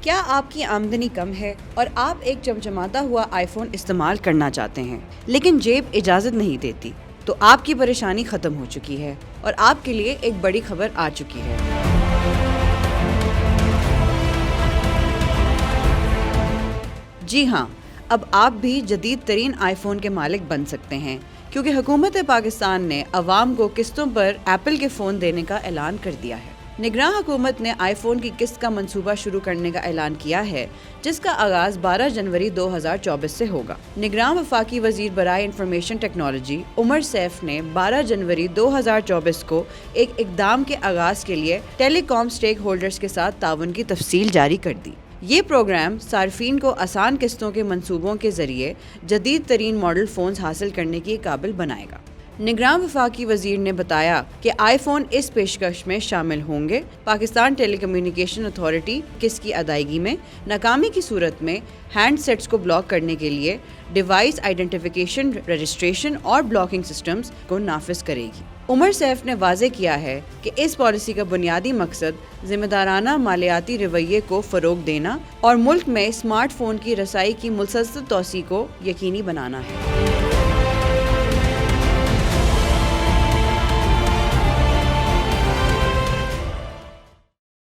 کیا آپ کی آمدنی کم ہے اور آپ ایک چمچماتا ہوا آئی فون استعمال کرنا چاہتے ہیں لیکن جیب اجازت نہیں دیتی؟ تو آپ کی پریشانی ختم ہو چکی ہے اور آپ کے لیے ایک بڑی خبر آ چکی ہے۔ جی ہاں، اب آپ بھی جدید ترین آئی فون کے مالک بن سکتے ہیں، کیونکہ حکومت پاکستان نے عوام کو قسطوں پر ایپل کے فون دینے کا اعلان کر دیا ہے۔ نگراں حکومت نے آئی فون کی قسط کا منصوبہ شروع کرنے کا اعلان کیا ہے، جس کا آغاز 12 جنوری 2024 سے ہوگا۔ نگراں وفاقی وزیر برائے انفارمیشن ٹیکنالوجی عمر سیف نے 12 جنوری 2024 کو ایک اقدام کے آغاز کے لیے ٹیلی کام اسٹیک ہولڈرز کے ساتھ تعاون کی تفصیل جاری کر دی۔ یہ پروگرام صارفین کو آسان قسطوں کے منصوبوں کے ذریعے جدید ترین ماڈل فونز حاصل کرنے کے قابل بنائے گا۔ نگراں وفاقی وزیر نے بتایا کہ آئی فون اس پیشکش میں شامل ہوں گے۔ پاکستان ٹیلی کمیونیکیشن اتھارٹی قسط کی ادائیگی میں ناکامی کی صورت میں ہینڈ سیٹس کو بلاک کرنے کے لیے ڈیوائس آئیڈینٹیفیکیشن رجسٹریشن اور بلاکنگ سسٹمز کو نافذ کرے گی۔ عمر سیف نے واضح کیا ہے کہ اس پالیسی کا بنیادی مقصد ذمہ دارانہ مالیاتی رویے کو فروغ دینا اور ملک میں اسمارٹ فون کی رسائی کی مسلسل توسیع کو یقینی بنانا ہے۔